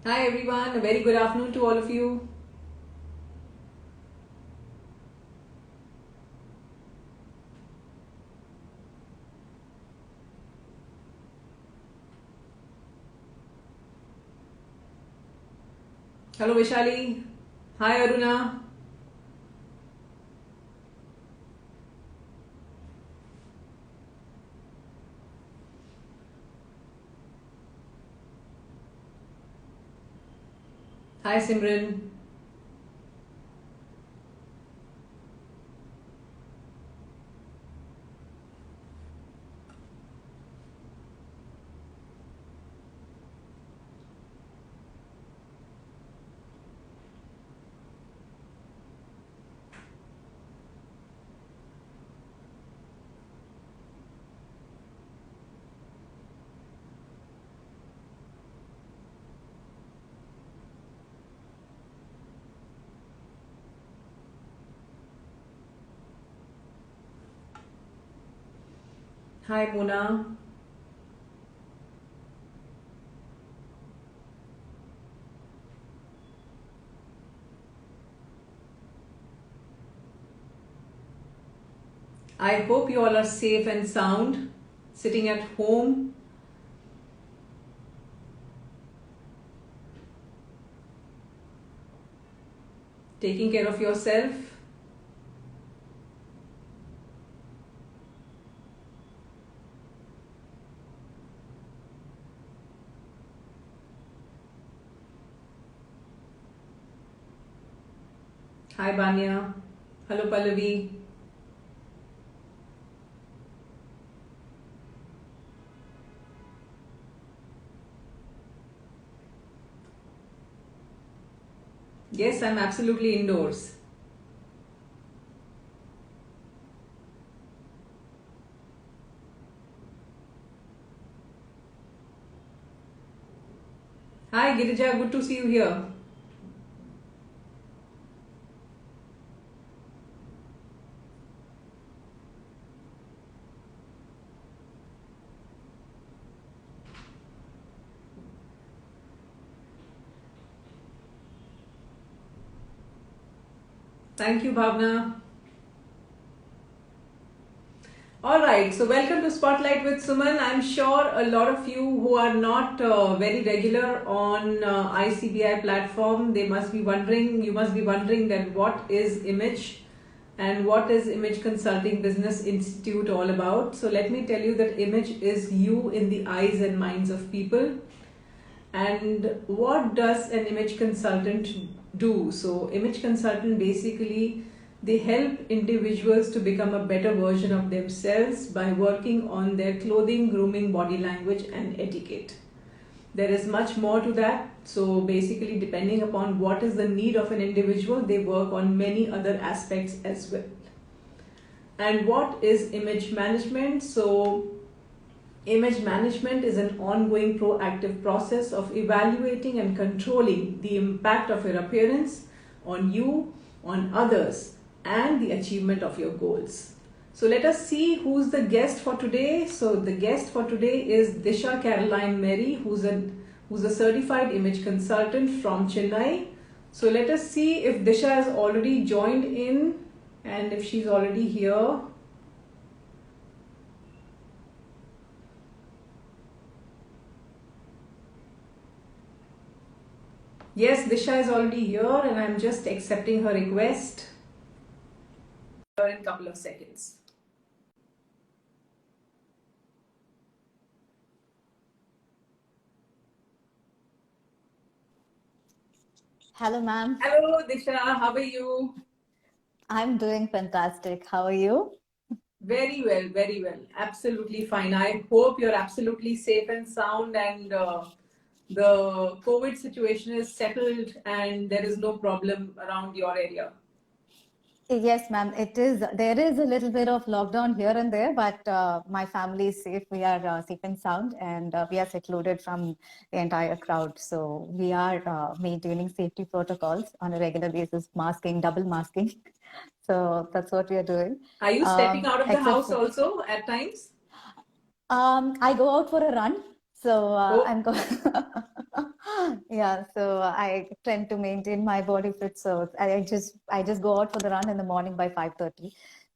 Hi everyone, a very good afternoon to all of you. Hello Vishali. Hi Aruna. Hi Simran. Hi Mona. I hope you all are safe and sound, sitting at home, taking care of yourself. Hi Banya. Hello Pallavi. Yes, I'm absolutely indoors. Hi Girija, good to see you here. Thank you Bhavna. All right, so welcome to Spotlight with Suman. I'm sure a lot of you who are not very regular on ICBI platform, they must be wondering, you must be wondering that what is Image and what is Image Consulting Business Institute all about. So let me tell you that Image is you in the eyes and minds of people. And what does an image consultant do? So image consultant basically, they help individuals to become a better version of themselves by working on their clothing, grooming, body language and etiquette. There is much more to that. So basically, depending upon what is the need of an individual, they work on many other aspects as well. And what is image management? So image management is an ongoing proactive process of evaluating and controlling the impact of your appearance on you, on others, and the achievement of your goals. So let us see who's the guest for today. So the guest for today is Disha Caroline Mary, who's a certified image consultant from Chennai. So let us see if Disha has already joined in and if she's already here. Yes, Disha is already here and I'm just accepting her request here in a couple of seconds. Hello, ma'am. Hello, Disha. How are you? I'm doing fantastic. How are you? Very well, very well. Absolutely fine. I hope you're absolutely safe and sound and the COVID situation is settled and there is no problem around your area. Yes, ma'am. It is. There is a little bit of lockdown here and there, but my family is safe. We are safe and sound, and we are secluded from the entire crowd. So we are maintaining safety protocols on a regular basis, masking, double masking. So that's what we are doing. Are you stepping out of the Except house for, also at times? I go out for a run. So Oh, I'm going. Yeah, so I tend to maintain my body fit. So I just go out for the run in the morning by 5:30.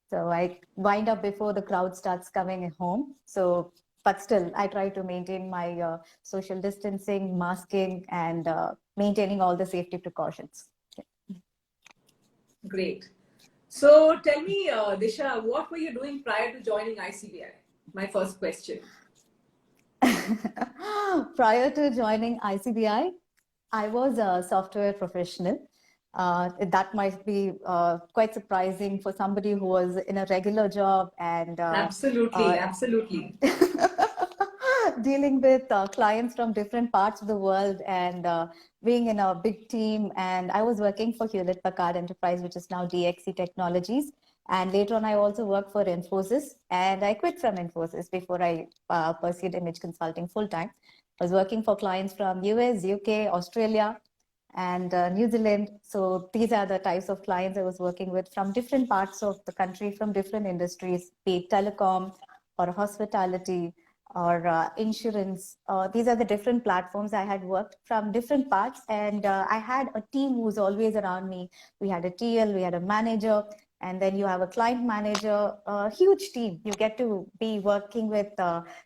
So I wind up before the crowd starts coming home. So, but still, I try to maintain my social distancing, masking, and maintaining all the safety precautions. Great. So tell me, Disha, what were you doing prior to joining ICBI? My first question. Prior to joining ICBI, I was a software professional. That might be quite surprising for somebody who was in a regular job and Absolutely, absolutely. dealing with clients from different parts of the world and being in a big team. And I was working for Hewlett Packard Enterprise, which is now DXC Technologies. And later on, I also worked for Infosys, and I quit from Infosys before I pursued image consulting full time. I was working for clients from US, UK, Australia, and New Zealand. So these are the types of clients I was working with from different parts of the country, from different industries, be it telecom or hospitality or insurance. These are the different platforms I had worked from different parts. And I had a team who was always around me. We had a TL, we had a manager, and then you have a client manager, a huge team. You get to be working with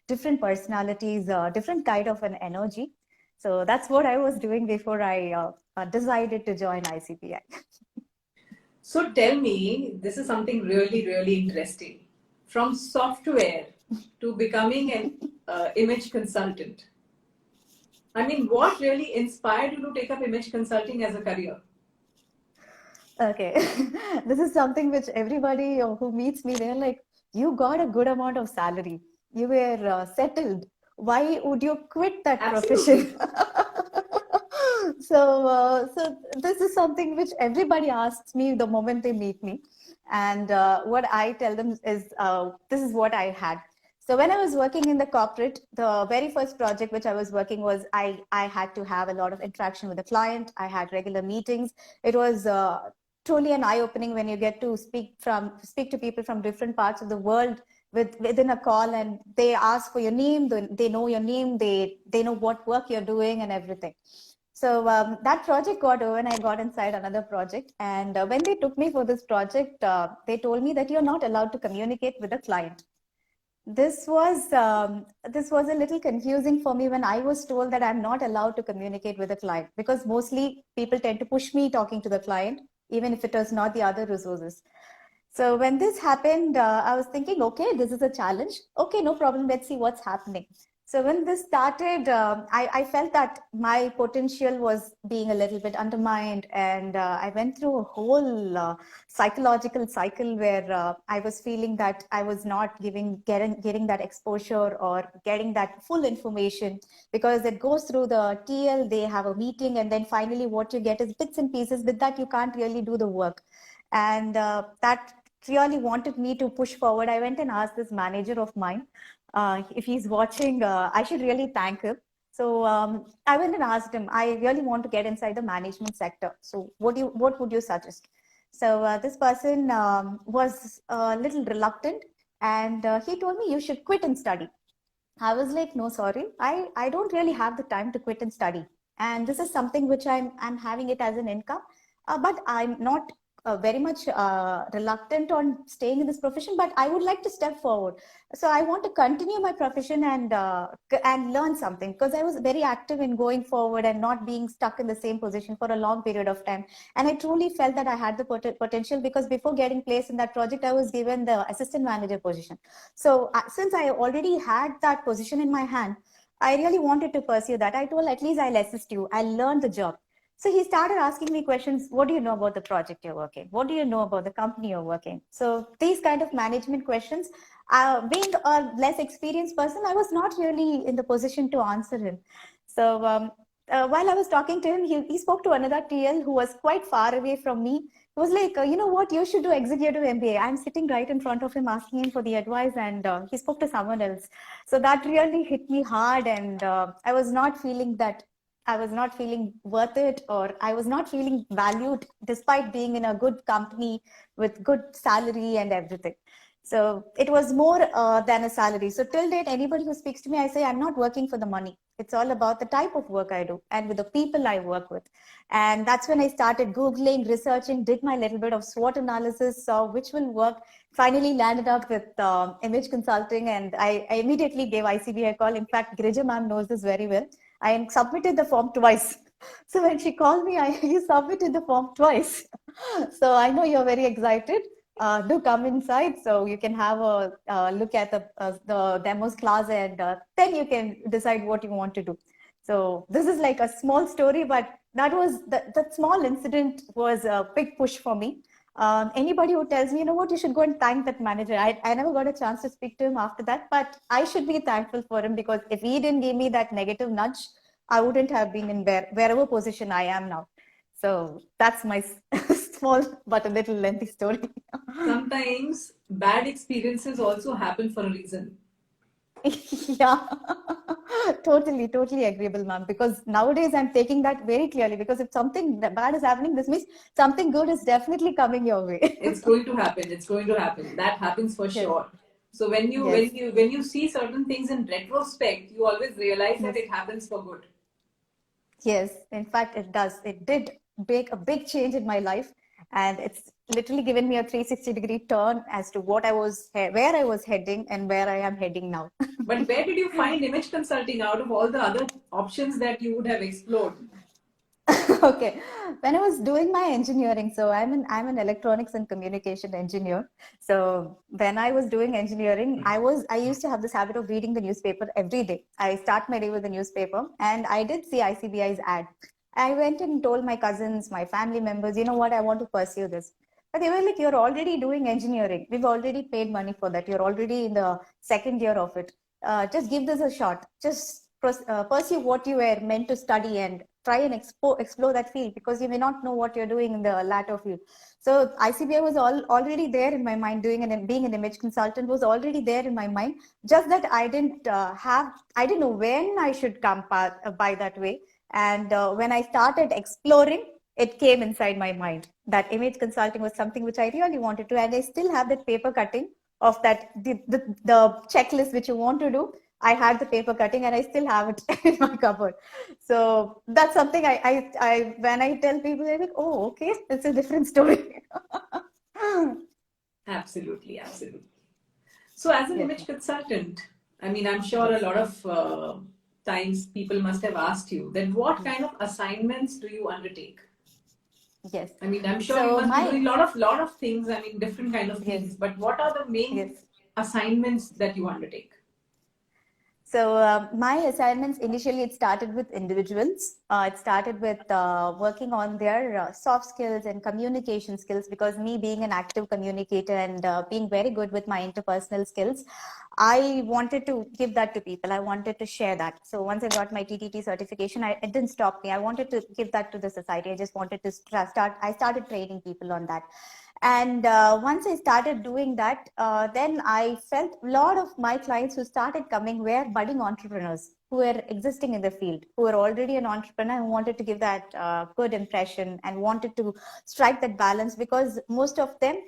different personalities, different kind of an energy. So that's what I was doing before I decided to join ICPI. So tell me, this is something really, really interesting. From software to becoming an image consultant. I mean, what really inspired you to take up image consulting as a career? Okay, this is something which everybody who meets me, they're like, you got a good amount of salary. You were settled. Why would you quit that Absolutely. profession? So this is something which everybody asks me the moment they meet me. And what I tell them is, this is what I had. So when I was working in the corporate, the very first project which I was working was I had to have a lot of interaction with the client. I had regular meetings. It was truly an eye-opening when you get to speak to people from different parts of the world within a call, and they ask for your name, they know your name, they know what work you're doing and everything. So that project got over and I got inside another project. And when they took me for this project, they told me that you're not allowed to communicate with the client. This was a little confusing for me when I was told that I'm not allowed to communicate with the client, because mostly people tend to push me talking to the client, even if it was not the other resources. So when this happened, I was thinking, okay, this is a challenge. Okay, no problem. Let's see what's happening. So when this started, I felt that my potential was being a little bit undermined, and I went through a whole psychological cycle where I was feeling that I was not getting that exposure or getting that full information, because it goes through the TL, they have a meeting, and then finally what you get is bits and pieces. With that, you can't really do the work. And that really wanted me to push forward. I went and asked this manager of mine, if he's watching, I should really thank him. So I went and asked him, I really want to get inside the management sector. So what would you suggest? So this person was a little reluctant, and he told me, you should quit and study. I was like, no, sorry, I don't really have the time to quit and study. And this is something which I'm having it as an income, but I'm not very much reluctant on staying in this profession, but I would like to step forward. So I want to continue my profession and learn something, because I was very active in going forward and not being stuck in the same position for a long period of time. And I truly felt that I had the potential, because before getting placed in that project, I was given the assistant manager position. So since I already had that position in my hand, I really wanted to pursue that. I told, at least I'll assist you. I'll learn the job. So he started asking me questions. What do you know about the project you're working? What do you know about the company you're working? So these kind of management questions, being a less experienced person, I was not really in the position to answer him. So while I was talking to him, he spoke to another TL who was quite far away from me. He was like, you know what, you should do executive MBA. I'm sitting right in front of him asking him for the advice, and he spoke to someone else. So that really hit me hard, and I was not feeling worth it, or I was not feeling valued despite being in a good company with good salary and everything. So it was more than a salary. So till date, anybody who speaks to me, I say I'm not working for the money. It's all about the type of work I do and with the people I work with. And that's when I started Googling, researching, did my little bit of SWOT analysis, saw which will work. Finally landed up with image consulting, and I immediately gave ICB a call. In fact, Girija ma'am knows this very well. I submitted the form twice. So when she called me, you submitted the form twice. So I know you're very excited. Do come inside so you can have a look at the demos class, and then you can decide what you want to do. So this is like a small story, but that small incident was a big push for me. Anybody who tells me, you know what, you should go and thank that manager. I never got a chance to speak to him after that, but I should be thankful for him, because if he didn't give me that negative nudge, I wouldn't have been in wherever position I am now. So that's my small but a little lengthy story. Sometimes bad experiences also happen for a reason. Yeah, totally agreeable, ma'am. Because nowadays I'm taking that very clearly. Because if something bad is happening, this means something good is definitely coming your way. It's going to happen. It's going to happen. That happens for Yes. sure. So when you Yes. when you see certain things in retrospect, you always realize that Yes. it happens for good. Yes, in fact, it does. It did make a big change in my life, and it's literally given me a 360-degree turn as to where I was heading and where I am heading now. But where did you find image consulting out of all the other options that you would have explored? Okay, when I was doing my engineering, so I'm an electronics and communication engineer. So when I was doing engineering, I used to have this habit of reading the newspaper every day. I start my day with the newspaper, and I did see ICBI's ad. I went and told my cousins, my family members, you know what, I want to pursue this. But they were like, you're already doing engineering. We've already paid money for that. You're already in the second year of it. Just give this a shot. Just pursue what you were meant to study, and try and explore that field, because you may not know what you're doing in the latter field. So ICBI was already there in my mind. Being an image consultant was already there in my mind. Just that I didn't know when I should come by that way. And when I started exploring, it came inside my mind that image consulting was something which I really wanted to. And I still have that paper cutting of the checklist which you want to do. I had the paper cutting, and I still have it in my cupboard. So that's something I when I tell people, they're like, oh, okay, it's a different story. Absolutely, absolutely. So as an Yes. image consultant, I mean, I'm sure a lot of times people must have asked you that what kind of assignments do you undertake? Yes. I mean, I'm sure So you must be my doing lot of things. I mean, different kind of things. Yes. But what are the main Yes. assignments that you undertake? So my assignments, initially it started with individuals. It started with working on their soft skills and communication skills, because me being an active communicator and being very good with my interpersonal skills, I wanted to give that to people. I wanted to share that. So once I got my TTT certification, it didn't stop me. I wanted to give that to the society. I just wanted to I started training people on that. And once I started doing that, then I felt a lot of my clients who started coming were budding entrepreneurs who were existing in the field, who were already an entrepreneur, who wanted to give that good impression and wanted to strike that balance, because most of them,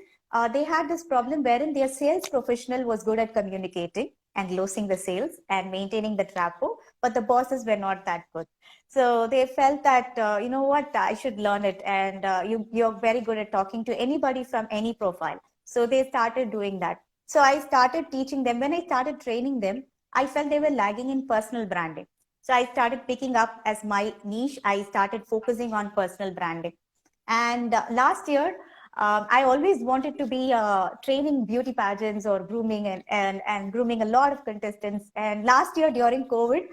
they had this problem wherein their sales professional was good at communicating and closing the sales and maintaining the rapport, but the bosses were not that good. So they felt that, you know what, I should learn it. And you're very good at talking to anybody from any profile. So they started doing that. So I started teaching them. When I started training them, I felt they were lagging in personal branding. So I started picking up as my niche. I started focusing on personal branding. And last year, I always wanted to be training beauty pageants or grooming, and grooming a lot of contestants. And last year during COVID,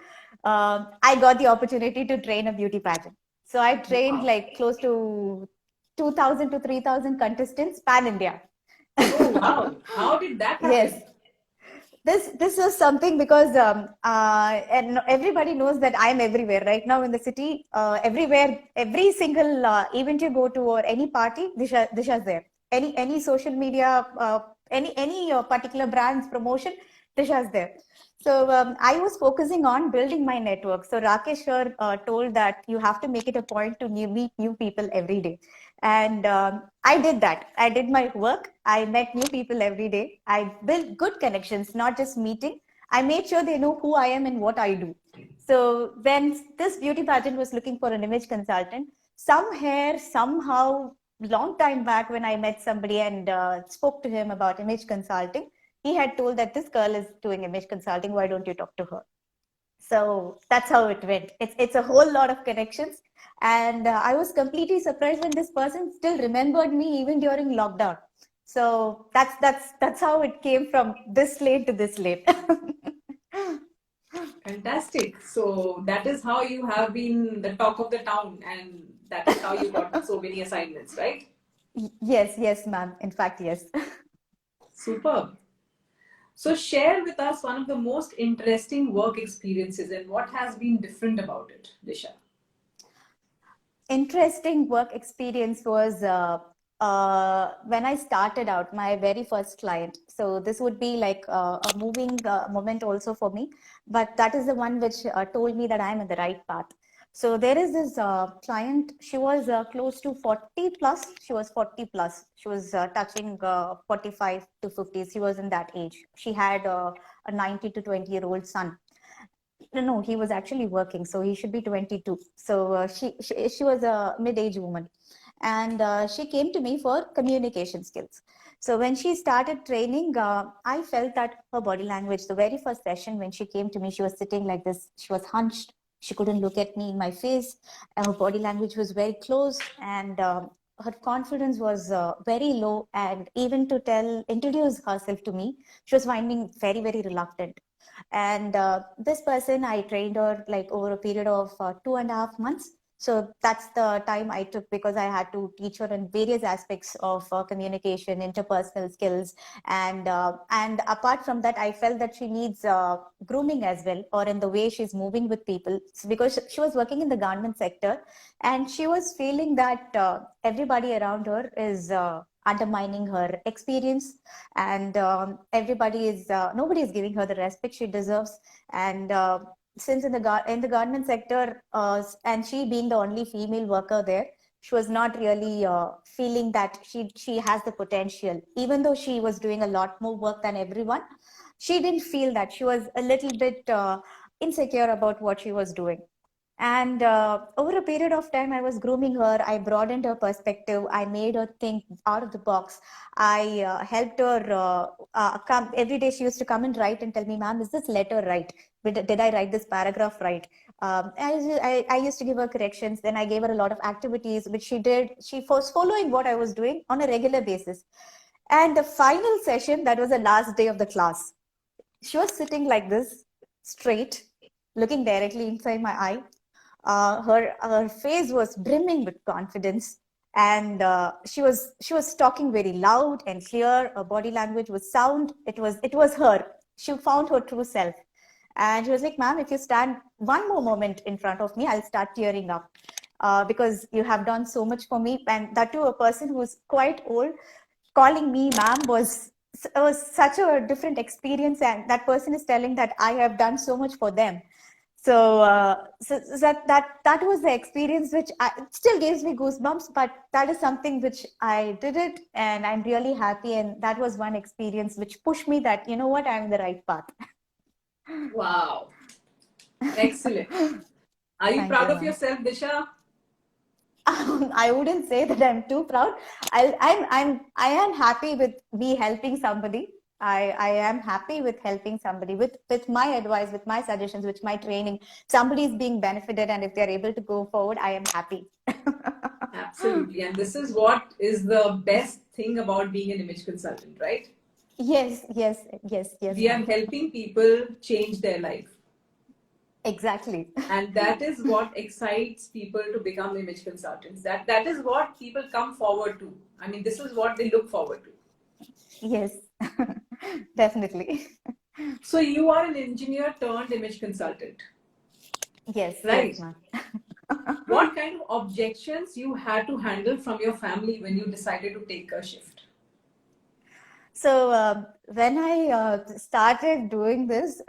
I got the opportunity to train a beauty pageant. So I trained Wow. like close to 2,000 to 3,000 contestants pan India. Oh, wow. How did that Yes. happen? This is something because and everybody knows that I'm everywhere right now in the city. Everywhere, every single event you go to or any party, Disha's there. Any social media, any particular brand's promotion, Disha's there. So I was focusing on building my network. So Rakesh sir told that you have to make it a point to meet new people every day. And I did that. I did my work. I met new people every day. I built good connections, not just meeting. I made sure they know who I am and what I do. So when this beauty pageant was looking for an image consultant, somewhere, somehow, long time back when I met somebody and spoke to him about image consulting, he had told that this girl is doing image consulting. Why don't you talk to her? So that's how it went. It's a whole lot of connections, and I was completely surprised when this person still remembered me even during lockdown. So that's how it came from this lane to this lane. Fantastic. So that is how you have been the talk of the town, and that is how you got so many assignments, right? Yes, ma'am. In fact, yes. Superb. So share with us one of the most interesting work experiences and what has been different about it, Disha. Interesting work experience was when I started out, my very first client. So this would be like a moving moment also for me, but that is the one which told me that I'm in the right path. So there is this client. She was close to 40 plus. She was 40 plus. She was touching 45 to 50. She was in that age. She had a 90 to 20-year-old son. No, he was actually working, so he should be 22. So she was a mid-age woman, and she came to me for communication skills. So when she started training, I felt that her body language, the very first session when she came to me, she was sitting like this. She was hunched. She couldn't look at me in my face. Her body language was very closed, and her confidence was very low. And even to introduce herself to me, she was finding very reluctant. And this person, I trained her like over a period of 2.5 months. So that's the time I took, because I had to teach her in various aspects of communication, interpersonal skills, and apart from that, I felt that she needs grooming as well, or in the way she's moving with people, because she was working in the garment sector, and she was feeling that everybody around her is undermining her experience, and everybody is nobody is giving her the respect she deserves. And since in the garment sector, and she being the only female worker there, she was not really feeling that she has the potential, even though she was doing a lot more work than everyone. She didn't feel that. She was a little bit insecure about what she was doing. And over a period of time, I was grooming her. I broadened her perspective. I made her think out of the box. I helped her come every day. She used to come and write and tell me, "Ma'am, is this letter right? Did I write this paragraph right?" I used to give her corrections. Then I gave her a lot of activities, which she did. She was following what I was doing on a regular basis. And the final session, that was the last day of the class, she was sitting like this, straight, looking directly inside my eye. Her face was brimming with confidence, and she was talking very loud and clear. Her body language was sound. It was her. She found her true self, and she was like, "Ma'am, if you stand one more moment in front of me, I'll start tearing up." Because you have done so much for me, and that too, a person who's quite old calling me ma'am was such a different experience, and that person is telling that I have done so much for them. So that was the experience which it still gives me goosebumps, but that is something which I did it, and I'm really happy. And that was one experience which pushed me that, you know what, I'm in the right path. Wow. Excellent. Are you Thank proud you, of ma'am. yourself, Disha? I wouldn't say that I'm too proud. I am happy with me helping somebody. I am happy with helping somebody with my advice, with my suggestions, with my training. Somebody is being benefited, and if they're able to go forward, I am happy. Absolutely. And this is what is the best thing about being an image consultant, right? Yes, We are ma'am. helping people change their life. Exactly. And that is what excites people to become image consultants. That is what people come forward to. I mean, this is what they look forward to. Yes, definitely. So you are an engineer turned image consultant, Yes, right? ma'am. What kind of objections you had to handle from your family when you decided to take a shift? So when I started doing this,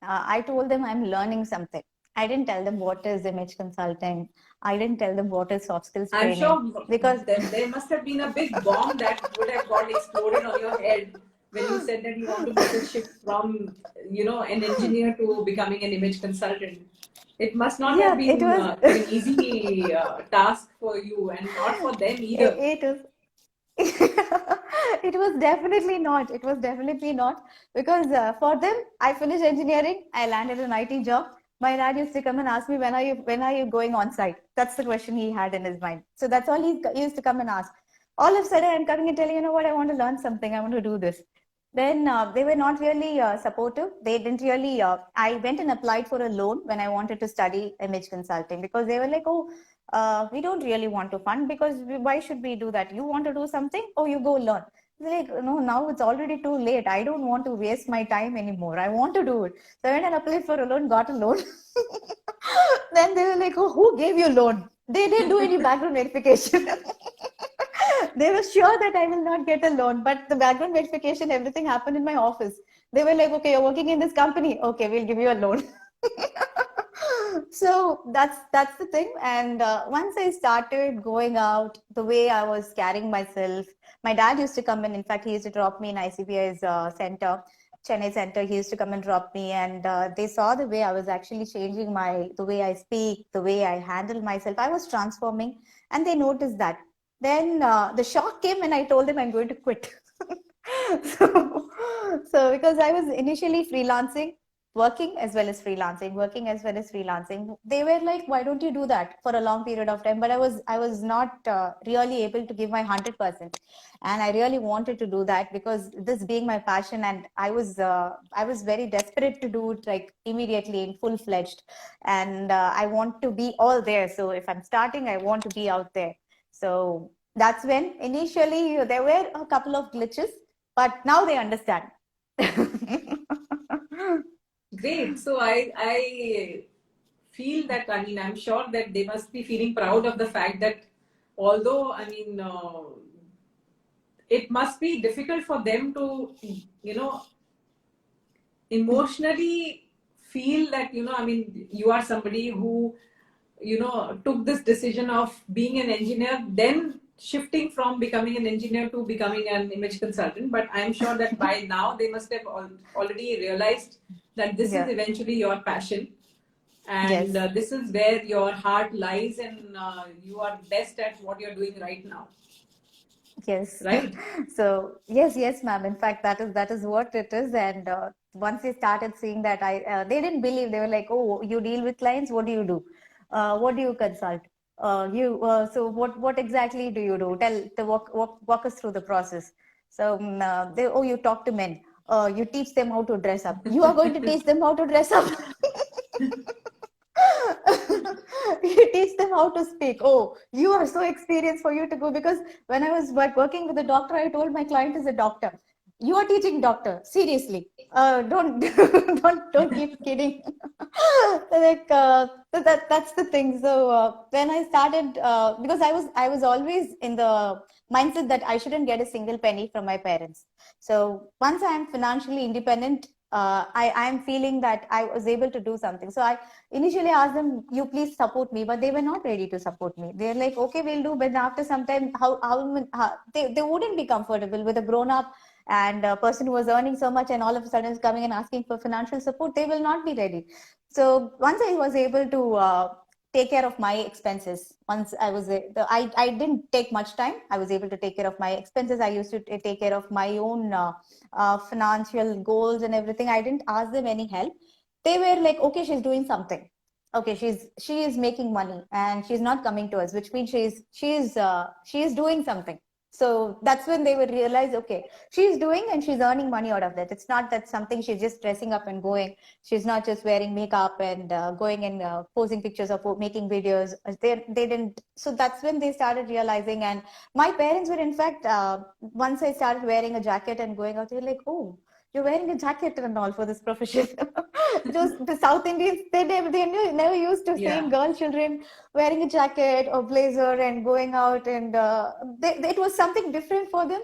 I told them I'm learning something. I didn't tell them what is image consulting. I didn't tell them what is soft skills I'm training sure because there must have been a big bomb that would have got exploded on your head when you said that you want to make a shift from, an engineer to becoming an image consultant. It must not have yeah, it been was an easy task for you and not for them either. it was it was definitely not. It was definitely not because for them, I finished engineering. I landed an IT job. My dad used to come and ask me when are you going on site. That's the question he had in his mind. So that's all he used to come and ask. All of a sudden, I'm coming and telling, you know what, I want to learn something. I want to do this. Then they were not really supportive. They didn't really. I went and applied for a loan when I wanted to study image consulting because they were like, oh, we don't really want to fund because why should we do that? You want to do something? Oh, you go learn. Like, no, now it's already too late. I don't want to waste my time anymore. I want to do it. So I went and applied for a loan, got a loan. Then they were like, oh, who gave you loan? They didn't do any background verification. They were sure that I will not get a loan, but the background verification, everything happened in my office. They were like, okay, you're working in this company. Okay, we'll give you a loan. So that's the thing. And once I started going out, the way I was carrying myself, my dad used to come in. In fact, he used to drop me in ICBI's center, Chennai center. He used to come and drop me, and they saw the way I was actually changing the way I speak, the way I handle myself. I was transforming, and they noticed that. Then the shock came when I told them I'm going to quit. so, so because I was initially freelancing, working as well as freelancing. They were like, why don't you do that for a long period of time? But I was not really able to give my 100%. And I really wanted to do that because this being my passion, and I was very desperate to do it like immediately in full fledged. And I want to be all there. So if I'm starting, I want to be out there. So that's when initially there were a couple of glitches, but now they understand. Great. So I feel that, I mean, I'm sure that they must be feeling proud of the fact that although, I mean, it must be difficult for them to, you know, emotionally feel that, I mean, you are somebody who, took this decision of being an engineer, then shifting from becoming an engineer to becoming an image consultant. But I'm sure that by now they must have already realized that this is Yeah. eventually your passion, and Yes. this is where your heart lies, and you are best at what you're doing right now, Yes. right? So yes, ma'am. In fact, that is what it is. And once they started seeing that, they didn't believe. They were like, "Oh, you deal with clients. What do you do? What do you consult? So what exactly do you do? Walk us through the process." So you talk to men. You teach them how to dress up. You are going to teach them how to dress up. You teach them how to speak. Oh, you are so experienced for you to go, because when I was working with a doctor, I told my client is a doctor. You are teaching doctor, seriously. Don't don't keep kidding. Like that's the thing. So when I started, because I was always in the mindset that I shouldn't get a single penny from my parents. So once I am financially independent, I am feeling that I was able to do something. So I initially asked them, you please support me, but they were not ready to support me. They're like, okay, we'll do. But after some time, how they wouldn't be comfortable with a grown up and a person who was earning so much and all of a sudden is coming and asking for financial support. They will not be ready. So once I was able to take care of my expenses, once I didn't take much time. I was able to take care of my expenses. I used to take care of my own financial goals and everything. I didn't ask them any help. They were like, okay, she's doing something. Okay, she is making money and she's not coming to us, which means she is doing something. So that's when they would realize, okay, she's doing and she's earning money out of that. It's not that something she's just dressing up and going. She's not just wearing makeup and going and posing pictures or making videos. They didn't. So that's when they started realizing. And my parents were, in fact, once I started wearing a jacket and going out, they were like, oh, you're wearing a jacket and all for this profession. Just the South Indians, they never used to Yeah. seeing girl children wearing a jacket or blazer and going out, and it was something different for them.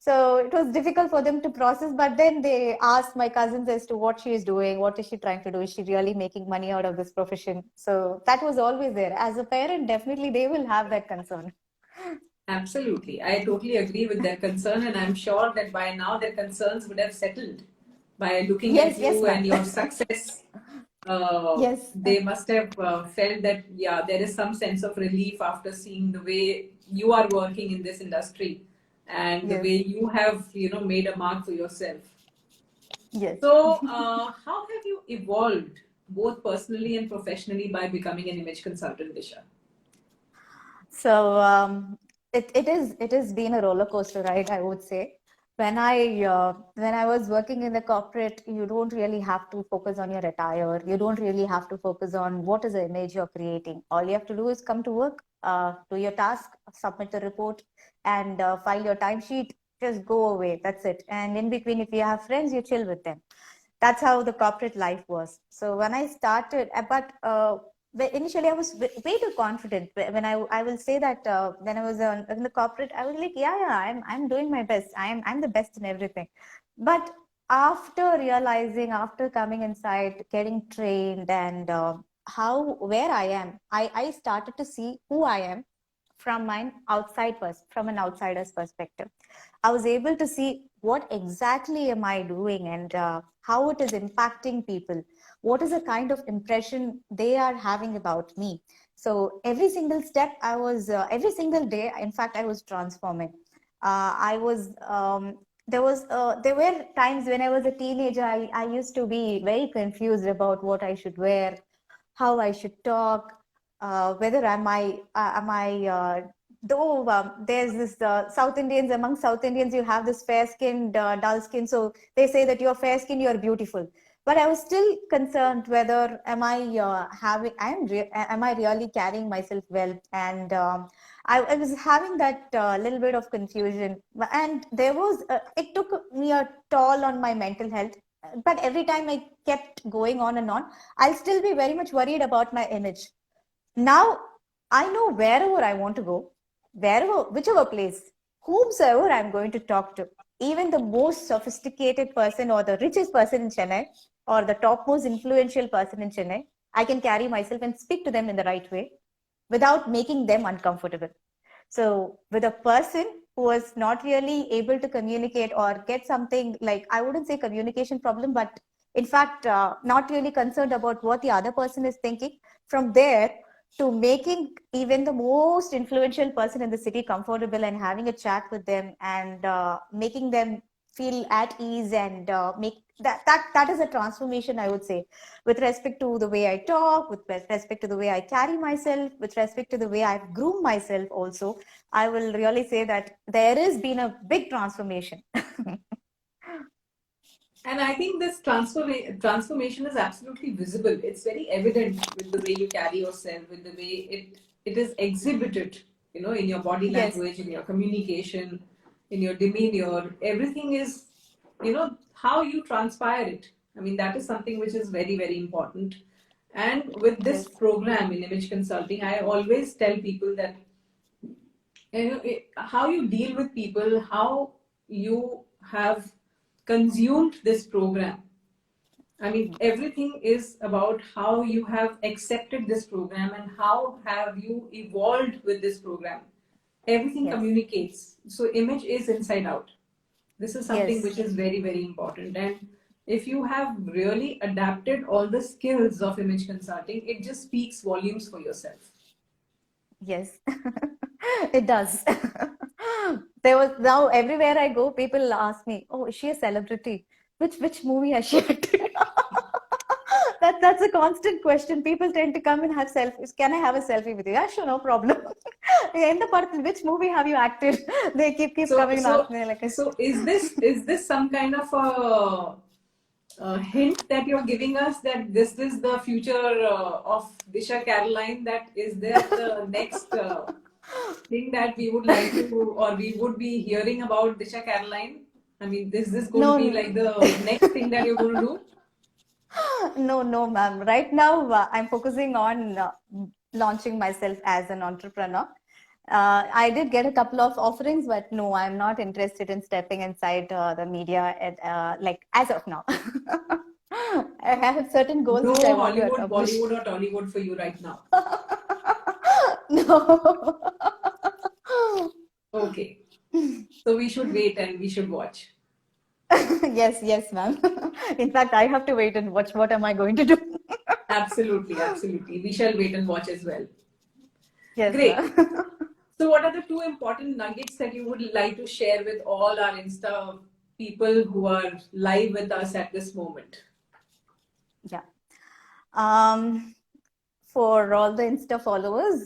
So it was difficult for them to process, but then they asked my cousins as to what she is doing, what is she trying to do, is she really making money out of this profession? So that was always there. As a parent, definitely they will have that concern. Absolutely. I totally agree with their concern, and I'm sure that by now their concerns would have settled by looking at Yes, yes, you and ma'am. your success. Yes, They must have felt that, yeah, there is some sense of relief after seeing the way you are working in this industry and the yes, way you have, made a mark for yourself. yes. So, how have you evolved both personally and professionally by becoming an image consultant, Disha? So it has been a roller coaster ride, I would say. When I was working in the corporate, you don't really have to focus on your attire. You don't really have to focus on what is the image you're creating. All you have to do is come to work, do your task, submit the report, and file your timesheet. Just go away. That's it. And in between, if you have friends, you chill with them. That's how the corporate life was. So when I started, but initially I was way too confident. When I will say that when I was in the corporate, I was like, yeah, I'm doing my best. I'm the best in everything. But after realizing, after coming inside, getting trained, and how where I am, I started to see who I am from an outsider's perspective. I was able to see what exactly am I doing, and how it is impacting people. What is the kind of impression they are having about me? So every single step, every single day, in fact, I was transforming. I was there were times when I was a teenager, I used to be very confused about what I should wear, how I should talk, whether am I though there's this South Indians, among South Indians, you have this fair skinned, dull skin. So they say that you're fair skinned, you're beautiful. But I was still concerned whether am I really carrying myself well? And I was having that little bit of confusion. And it took me a toll on my mental health. But every time I kept going on and on, I'll still be very much worried about my image. Now I know wherever I want to go, whichever place, whomsoever I'm going to talk to, even the most sophisticated person or the richest person in Chennai or the topmost influential person in Chennai, I can carry myself and speak to them in the right way without making them uncomfortable. So with a person who was not really able to communicate or get something like, I wouldn't say communication problem, but in fact, not really concerned about what the other person is thinking, from there to making even the most influential person in the city comfortable and having a chat with them, and making them feel at ease, and make that is a transformation, I would say, with respect to the way I talk, with respect to the way I carry myself, with respect to the way I've groomed myself also. I will really say that there has been a big transformation. And I think this transformation is absolutely visible. It's very evident with the way you carry yourself, with the way it is exhibited, in your body Yes, language, in your communication, in your demeanor. Everything is, how you transpire it. I mean, that is something which is very, very important. And with this yes, program in image consulting, I always tell people that, how you deal with people, how you have consumed this program. I mean, everything is about how you have accepted this program and how have you evolved with this program. Everything yes, communicates. So, image is inside out. This is something yes, which is very, very important. And if you have really adapted all the skills of image consulting, it just speaks volumes for yourself. yes. It does. There was now everywhere I go, people ask me, "Oh, is she a celebrity? Which movie has she acted?" That's a constant question. People tend to come and have selfies. Can I have a selfie with you? Yeah, sure, no problem. In the part, which movie have you acted? They keep So, coming and so, asking me like, so is this some kind of a hint that you're giving us that this is the future of Disha Caroline? That is there the next thing that we would like to, or we would be hearing about Disha Caroline? I mean, is this going to be no. like the next thing that you're going to do? No, ma'am. Right now, I'm focusing on launching myself as an entrepreneur. I did get a couple of offerings, but no, I'm not interested in stepping inside the media like as of now. I have certain goals No which I want to Hollywood, accomplish. Bollywood, or Tollywood for you right now. No. Okay. So we should wait and we should watch. Yes, yes, ma'am. In fact, I have to wait and watch what am I going to do. Absolutely, absolutely. We shall wait and watch as well. Yes, Great. ma'am. So what are the two important nuggets that you would like to share with all our Insta people who are live with us at this moment? Yeah. Um, for all the Insta followers,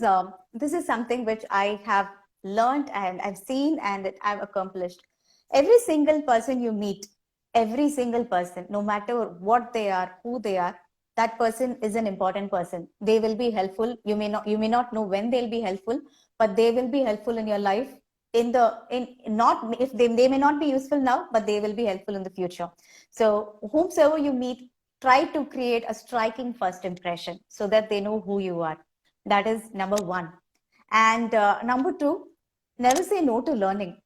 this is something which I have learned and I've seen and I've accomplished. Every single person you meet, every single person, no matter what they are, who they are, that person is an important person. They will be helpful. You may not know when they'll be helpful, but they will be helpful in your life. In not if they may not be useful now, but they will be helpful in the future. So whomsoever you meet, try to create a striking first impression so that they know who you are. That is number one. And number two, never say no to learning.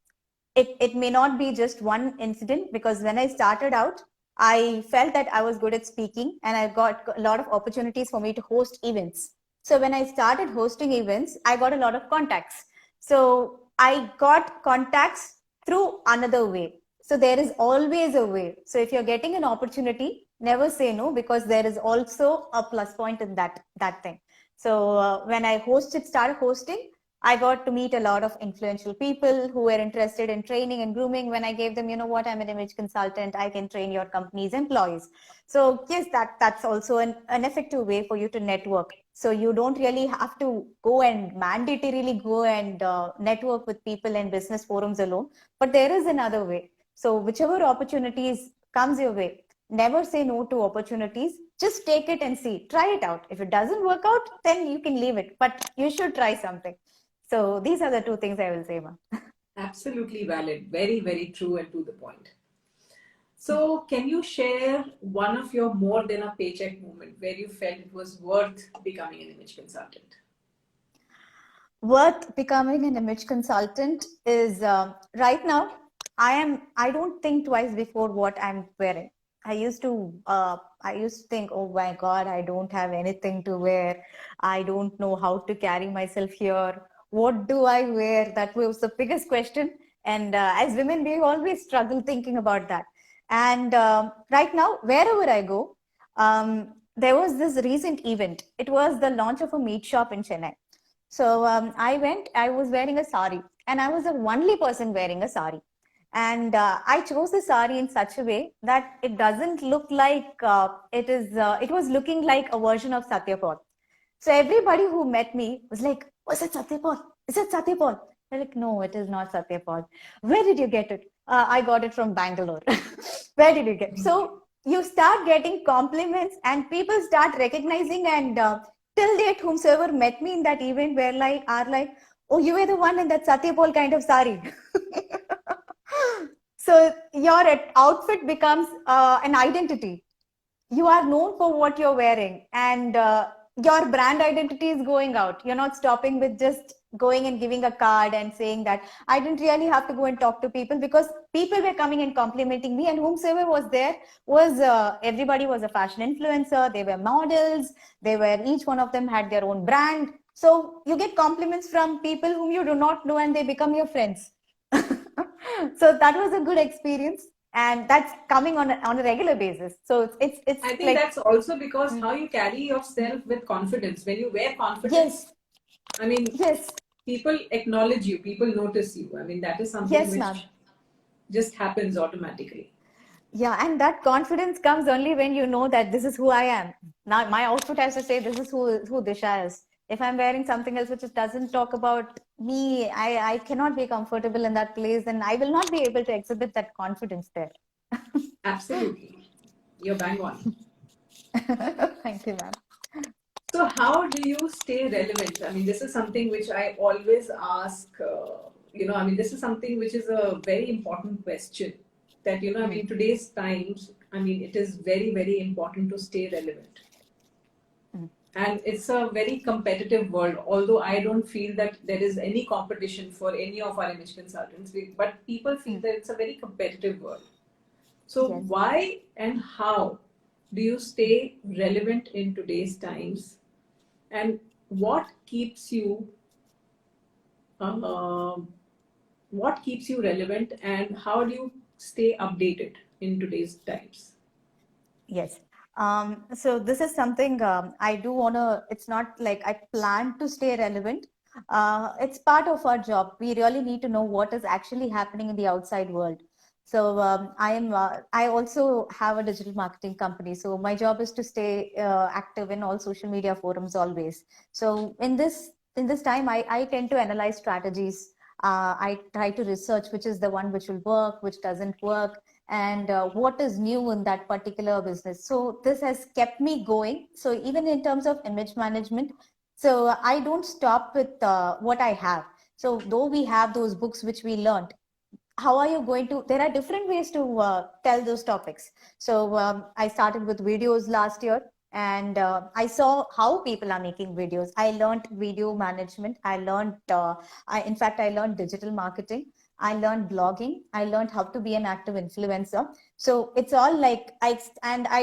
It may not be just one incident, because when I started out, I felt that I was good at speaking and I got a lot of opportunities for me to host events. So when I started hosting events, I got a lot of contacts. So I got contacts through another way. So there is always a way. So if you're getting an opportunity, never say no, because there is also a plus point in that thing. So when I started hosting, I got to meet a lot of influential people who were interested in training and grooming. When I gave them, you know what, I'm an image consultant, I can train your company's employees. So yes, that's also an effective way for you to network. So you don't really have to go and mandatorily go and network with people in business forums alone, but there is another way. So whichever opportunities comes your way, never say no to opportunities. Just take it and see, try it out. If it doesn't work out, then you can leave it, but you should try something. So these are the two things I will say, ma'am. Absolutely valid. Very, very true and to the point. So, can you share one of your more than a paycheck moment where you felt it was worth becoming an image consultant? Worth becoming an image consultant is right now. I don't think twice before what I'm wearing. I used to think, oh my God, I don't have anything to wear. I don't know how to carry myself here. What do I wear? That was the biggest question. And as women, we always struggle thinking about that. And right now, wherever I go, there was this recent event. It was the launch of a meat shop in Chennai. So I was wearing a sari, and I was the only person wearing a sari. And I chose the sari in such a way that it doesn't look like it was looking like a version of Satyapal. So everybody who met me was like, was it Satyapal? Is it Satyapal? They're like, no, it is not Satyapal. Where did you get it? I got it from Bangalore. Where did you get it? So you start getting compliments and people start recognizing, and till date, whomsoever met me in that event are like, oh, you were the one in that Satyapal kind of sari. So your outfit becomes an identity. You are known for what you're wearing, and your brand identity is going out. You're not stopping with just going and giving a card and saying that. I didn't really have to go and talk to people, because people were coming and complimenting me, and whomsoever was there was everybody was a fashion influencer. They were models. They were, each one of them had their own brand. So you get compliments from people whom you do not know, and they become your friends. So that was a good experience, and that's coming on a regular basis. So it's I think like, that's also because how you carry yourself with confidence. When you wear confidence, yes, I mean, yes, people acknowledge you, people notice you. I mean, that is something yes, ma'am. which just happens automatically. Yeah, and that confidence comes only when you know that this is who I am. Now my outfit has to say this is who Disha is. If I'm wearing something else which just doesn't talk about me, I cannot be comfortable in that place, and I will not be able to exhibit that confidence there. Absolutely. You're bang on. Thank you, ma'am. So, how do you stay relevant? I mean, this is something which I always ask. I mean, this is something which is a very important question. That, I mean, today's times, I mean, it is very, very important to stay relevant. And it's a very competitive world, although I don't feel that there is any competition for any of our image consultants, but people feel Mm. that it's a very competitive world. So Yes. why and how do you stay relevant in today's times, and what keeps you uh, relevant, and how do you stay updated in today's times? Yes. So this is something I do want to, it's not like I plan to stay relevant. It's part of our job. We really need to know what is actually happening in the outside world. So I also have a digital marketing company. So my job is to stay active in all social media forums always. So in this time, I tend to analyze strategies. I try to research which is the one which will work, which doesn't work, and what is new in that particular business. So this has kept me going. So even in terms of image management, so I don't stop with what I have. So though we have those books which we learned, how are you going to, there are different ways to tell those topics. So I started with videos last year, and I saw how people are making videos. I learned video management. I learned in fact I learned digital marketing. I learned blogging. I learned how to be an active influencer. So it's all like I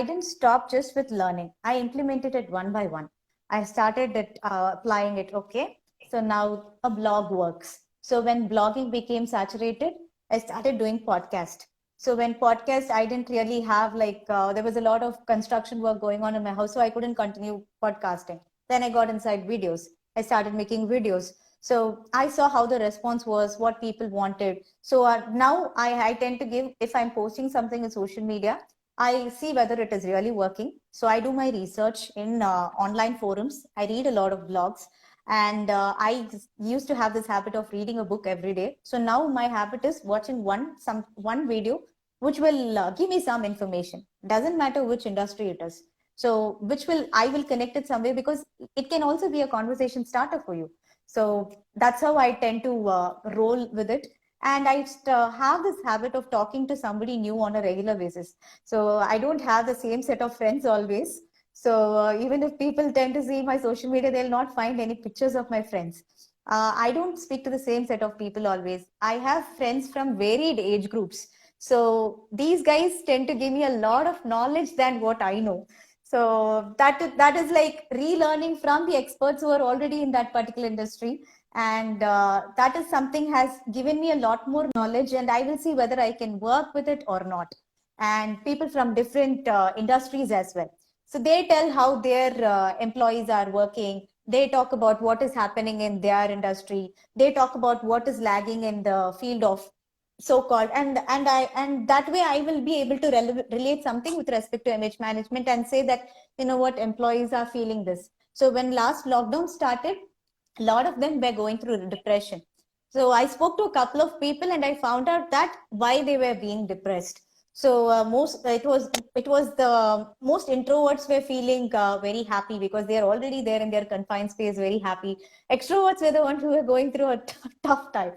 didn't stop just with learning. I implemented it one by one. I started it applying it. Okay, so now a blog works. So when blogging became saturated, I started doing podcast. So when podcast, I didn't really have like there was a lot of construction work going on in my house, so I couldn't continue podcasting. Then I got inside videos. I started making videos. So I saw how the response was, what people wanted. So now I tend to give, if I'm posting something in social media, I see whether it is really working. So I do my research in online forums. I read a lot of blogs, and I used to have this habit of reading a book every day. So now my habit is watching one video which will give me some information. Doesn't matter which industry it is. So which will I will connect it some way, because it can also be a conversation starter for you. So that's how I tend to roll with it. And I have this habit of talking to somebody new on a regular basis. So I don't have the same set of friends always. So even if people tend to see my social media, they'll not find any pictures of my friends. I don't speak to the same set of people always. I have friends from varied age groups. So these guys tend to give me a lot of knowledge than what I know. So that is like relearning from the experts who are already in that particular industry. And that is something has given me a lot more knowledge, and I will see whether I can work with it or not. And people from different industries as well. So they tell how their employees are working. They talk about what is happening in their industry. They talk about what is lagging in the field of so-called, and that way I will be able to relate something with respect to image management and say that, you know what, employees are feeling this. So when last lockdown started, a lot of them were going through depression. So I spoke to a couple of people and I found out that why they were being depressed. So most it was the most introverts were feeling very happy because they are already there in their confined space, very happy. Extroverts were the ones who were going through a tough time.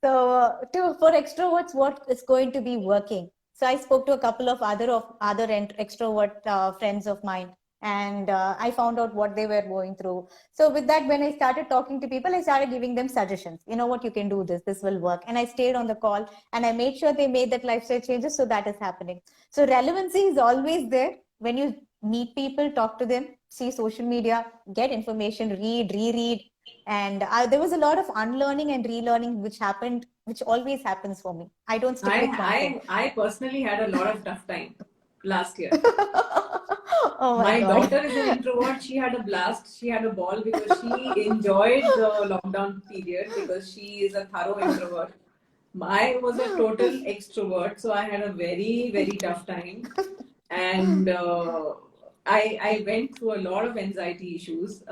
So for extroverts, what is going to be working? So I spoke to a couple of other extrovert friends of mine, and I found out what they were going through. So with that, when I started talking to people, I started giving them suggestions. You know what, you can do this. This will work. And I stayed on the call, and I made sure they made that lifestyle changes. So that is happening. So relevancy is always there when you meet people, talk to them, see social media, get information, read, reread. And there was a lot of unlearning and relearning which happened, which always happens for me. I don't stick with one thing. I personally had a lot of tough time last year. Oh my My God. daughter is an introvert. She had a blast. She had a ball because she enjoyed the lockdown period because she is a thorough introvert. I was a total extrovert, so I had a very tough time, and I went through a lot of anxiety issues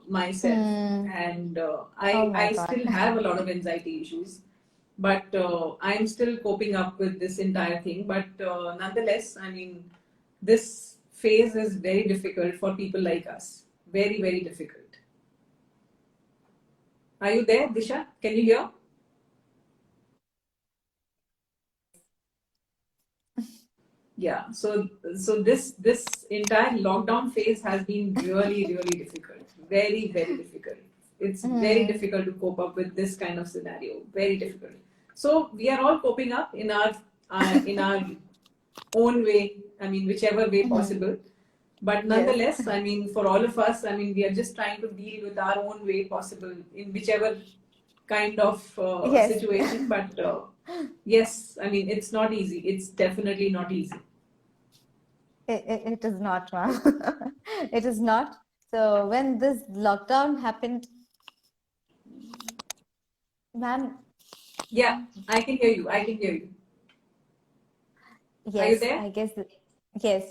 myself, Hmm. and Oh my I God. still have a lot of anxiety issues, but I'm still coping up with this entire thing. But nonetheless, I mean, this phase is very difficult for people like us. Very difficult. Are you there, Disha? Can you hear? Yeah. So this entire lockdown phase has been really difficult. Very difficult. It's very Hmm. difficult to cope up with this kind of scenario. Very difficult. So we are all coping up in our own way. I mean, whichever way Hmm. possible. But Yes. nonetheless, I mean, for all of us, I mean, we are just trying to deal with our own way possible in whichever kind of Yes. situation. But yes, I mean, it's not easy. It's definitely not easy. It is not, ma'am. It is not. So when this lockdown happened, ma'am, Yeah, I can hear you. I can hear you. Are you yes, there? I guess,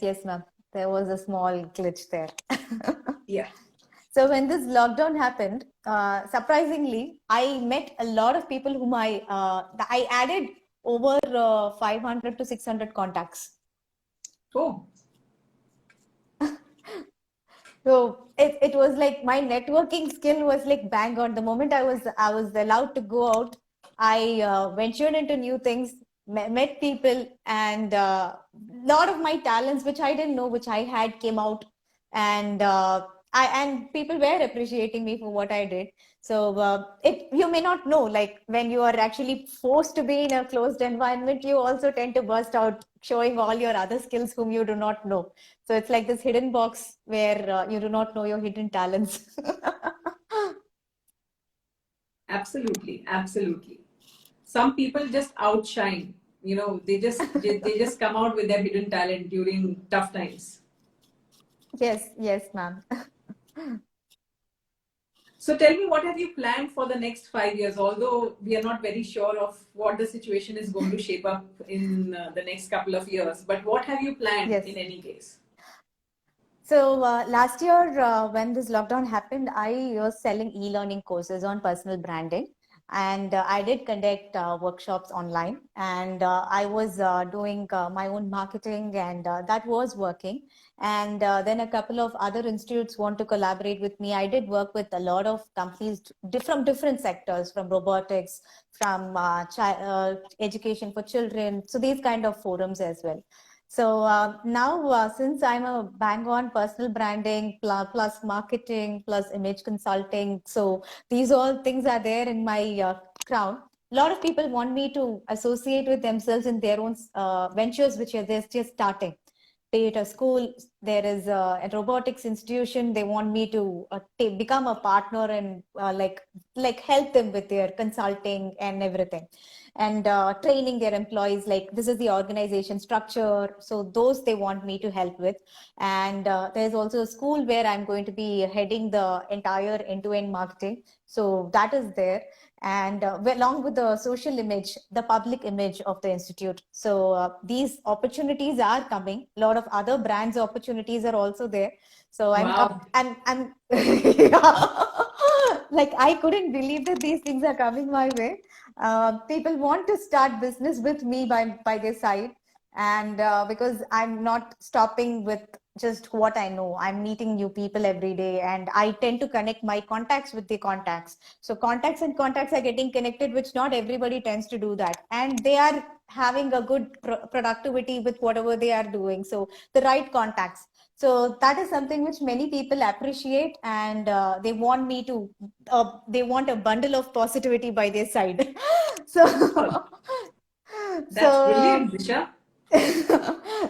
yes, ma'am. There was a small glitch there. Yeah. So when this lockdown happened, surprisingly, I met a lot of people whom I added over 500 to 600 contacts. Oh, So it was like my networking skill was like bang on. The moment I was allowed to go out, I ventured into new things, met people, and lot of my talents which I didn't know which I had came out, and and people were appreciating me for what I did. So it you may not know, like when you are actually forced to be in a closed environment, you also tend to burst out showing all your other skills whom you do not know. So it's like this hidden box where you do not know your hidden talents. absolutely, absolutely. Some people just outshine. You know, they just come out with their hidden talent during tough times. Yes, yes, ma'am. So tell me, what have you planned for the next 5 years? Although we are not very sure of what the situation is going to shape up in the next couple of years, but what have you planned Yes. in any case? So last year, when this lockdown happened, I was selling e-learning courses on personal branding, and I did conduct workshops online, and I was doing my own marketing, and that was working. And then a couple of other institutes want to collaborate with me. I did work with a lot of companies from different sectors, from robotics, from education for children. So these kind of forums as well. So now, since I'm a bang on personal branding plus marketing plus image consulting, so these all things are there in my crown. A lot of people want me to associate with themselves in their own ventures, which are just starting. Be it a school, there is a robotics institution. They want me to become a partner and like help them with their consulting and everything, and training their employees, like this is the organization structure, so those they want me to help with. And there's also a school where I'm going to be heading the entire end-to-end marketing, so that is there. And along with the social image, the public image of the institute, so these opportunities are coming. A lot of other brands opportunities are also there, so I'm Wow. up I'm yeah. Like I couldn't believe that these things are coming my way. People want to start business with me by their side, and because I'm not stopping with just what I know, I'm meeting new people every day, and I tend to connect my contacts with the contacts. So contacts and contacts are getting connected, which not everybody tends to do that, and they are having a good productivity with whatever they are doing. So the right contacts. So that is something which many people appreciate, and they want me to they want a bundle of positivity by their side. So, Oh, so that's brilliant, Disha.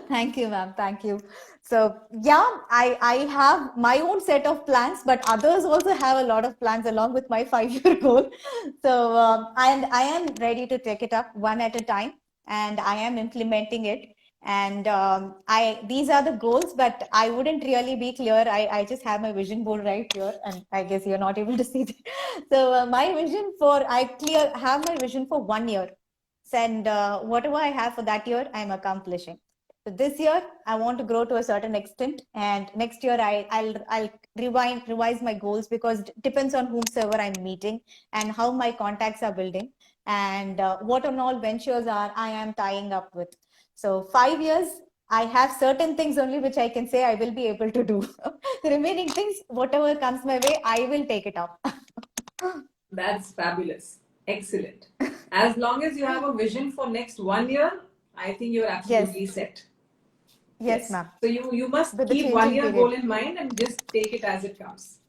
thank you, ma'am. Thank you. So yeah, I have my own set of plans, but others also have a lot of plans along with my 5 year goal. So and I am ready to take it up one at a time, and I am implementing it. And I these are the goals, but I wouldn't really be clear. I just have my vision board right here, and I guess you're not able to see that. So my vision for I clear have my vision for 1 year, and whatever I have for that year, I'm accomplishing. So this year, I want to grow to a certain extent, and next year I'll revise my goals, because it depends on whomsoever I'm meeting and how my contacts are building, and what on all ventures are I am tying up with. So 5 years, I have certain things only which I can say I will be able to do. The remaining things, whatever comes my way, I will take it up. That's fabulous. Excellent. As long as you have a vision for next 1 year, I think you're Yes. absolutely set. Yes, ma'am. So you must With the keep 1 year changing period. goal in mind and just take it as it comes.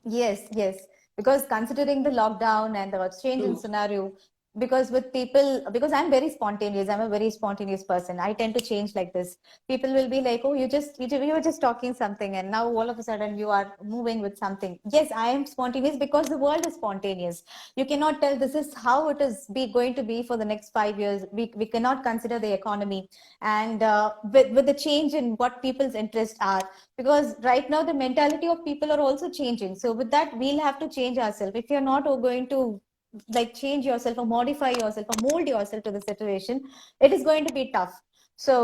Yes, yes. Because considering the lockdown and the change in True. scenario, because with people, because I'm very spontaneous, I'm a very spontaneous person. I tend to change like this. People will be like, "Oh, you were just talking something, and now all of a sudden you are moving with something." Yes, I am spontaneous because the world is spontaneous. You cannot tell this is how it is going to be for the next 5 years. We cannot consider the economy, and with the change in what people's interests are, because right now the mentality of people are also changing. So with that, we'll have to change ourselves. If you're not going to like change yourself or modify yourself or mold yourself to the situation, it is going to be tough. So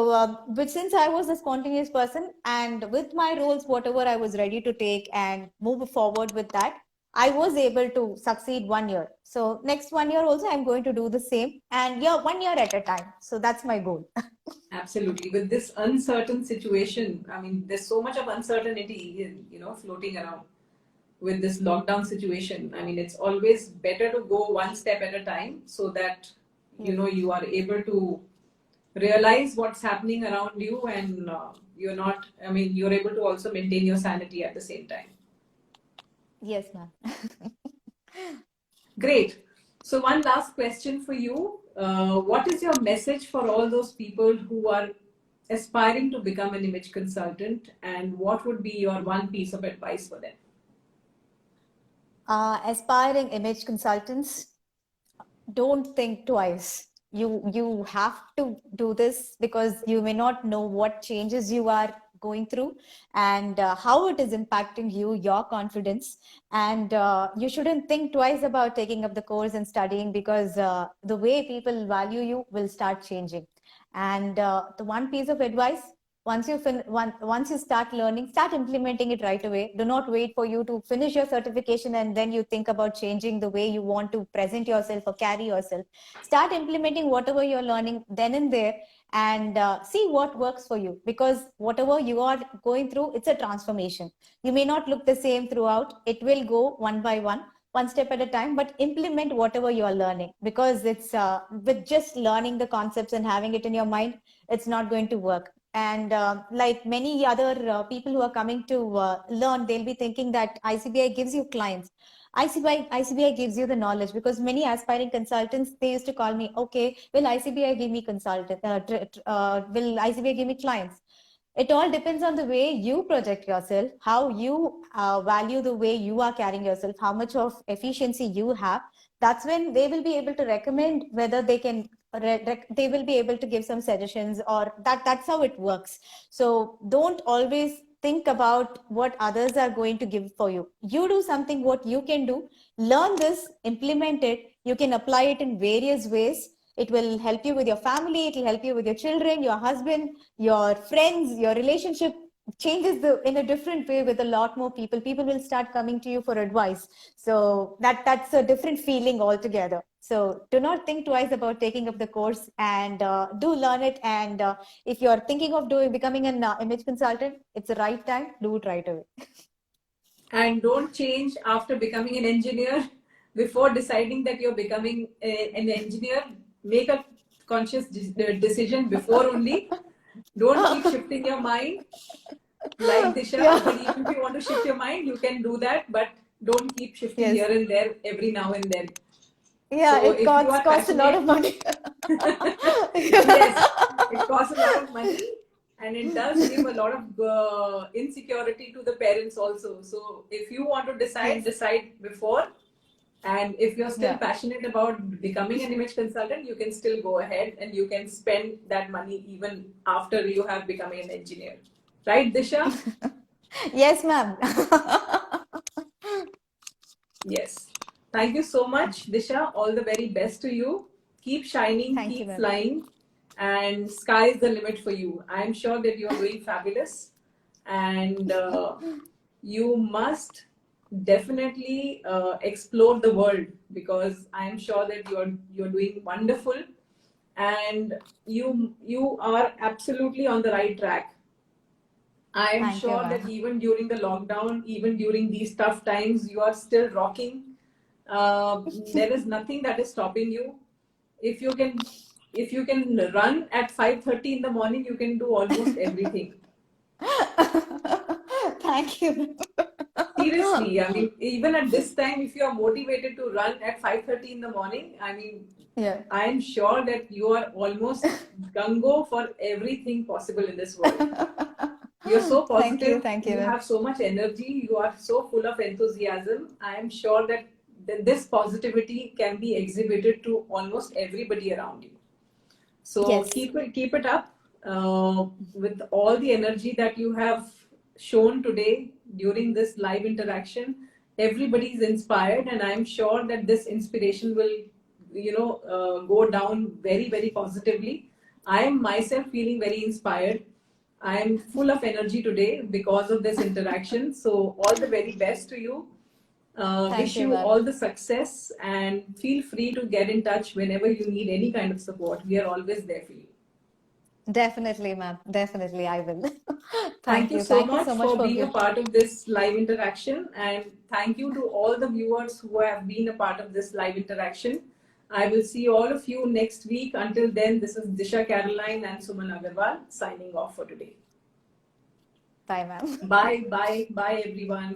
but since I was a spontaneous person, and with my roles, whatever I was ready to take and move forward with that, I was able to succeed 1 year. So next 1 year also I'm going to do the same, and yeah, 1 year at a time. So that's my goal. Absolutely. With this uncertain situation, I mean, there's so much of uncertainty, floating around with this lockdown situation. I mean, it's always better to go one step at a time so that, Yes. you are able to realize what's happening around you, and you're able to also maintain your sanity at the same time. Yes, ma'am. Great. So, one last question for you. What is your message for all those people who are aspiring to become an image consultant, and what would be your one piece of advice for them? Aspiring image consultants, don't think twice. You have to do this because you may not know what changes you are going through, and how it is impacting you, your confidence. And you shouldn't think twice about taking up the course and studying, because the way people value you will start changing. And the one piece of advice: once you start learning, start implementing it right away. Do not wait for you to finish your certification and then you think about changing the way you want to present yourself or carry yourself. Start implementing whatever you're learning then and there, and see what works for you, because whatever you are going through, it's a transformation. You may not look the same throughout. It will go one by one step at a time, but implement whatever you are learning, because it's with just learning the concepts and having it in your mind, it's not going to work. And like many other people who are coming to learn, they'll be thinking that ICBI gives you clients. ICBI gives you the knowledge, because many aspiring consultants, they used to call me, okay, will ICBI give me will ICBI give me clients? It all depends on the way you project yourself, how you value the way you are carrying yourself, how much of efficiency you have. That's when they will be able to recommend whether they can they will be able to give some suggestions, or that's how it works. So don't always think about what others are going to give for you. You do something what you can do, learn this, implement it. You can apply it in various ways. It will help you with your family, it will help you with your children, your husband, your friends. Your relationship changes in a different way with a lot more people. People will start coming to you for advice. So that's a different feeling altogether. So do not think twice about taking up the course, and do learn it. And if you're thinking of becoming an image consultant, it's the right time. Do it right away. And don't change after becoming an engineer. Before deciding that you're becoming an engineer, make a conscious decision before only. Don't keep shifting your mind like Disha. Yeah. But even if you want to shift your mind, you can do that. But don't keep shifting Yes. here and there every now and then. Yeah, So it if you are costs a lot passionate, of money. yes, it costs a lot of money, and it does give a lot of insecurity to the parents also. So if you want to decide, Yes. decide before. And if you're still Yeah. passionate about becoming an image consultant, you can still go ahead and you can spend that money even after you have become an engineer. Right, Disha? Yes, ma'am. Yes. Thank you so much, Disha. All the very best to you. Keep shining, Thank you, keep ma'am. flying, and sky is the limit for you. I'm sure that you're doing fabulous, and you must definitely explore the world, because I'm sure that you're doing wonderful, and you are absolutely on the right track. I am Thank you, sure that ma'am. even during the lockdown, even during these tough times, you are still rocking. There is nothing that is stopping you. If you can if you can run at 5:30 in the morning, you can do almost everything. Thank you. Seriously, I mean, even at this time, if you are motivated to run at 5:30 in the morning, I mean, Yeah. I am sure that you are almost gung-ho for everything possible in this world. You're so positive. Thank You you. have so much energy. You are so full of enthusiasm. I am sure that this positivity can be exhibited to almost everybody around you. So Yes. keep it up with all the energy that you have shown today during this live interaction. Everybody is inspired, and I am sure that this inspiration will, go down very positively. I am myself feeling very inspired. I am full of energy today because of this interaction. So all the very best to you. Thank Wish you, you ma'am. all the success, and feel free to get in touch whenever you need any kind of support. We are always there for you. Definitely, ma'am. Definitely, I will. Thank you so Thank you much so much for for being a part of this live interaction, and thank you to all the viewers who have been a part of this live interaction. I will see all of you next week. Until then, this is Disha Caroline and Suman Agarwal signing off for today. Bye, ma'am. Bye, everyone.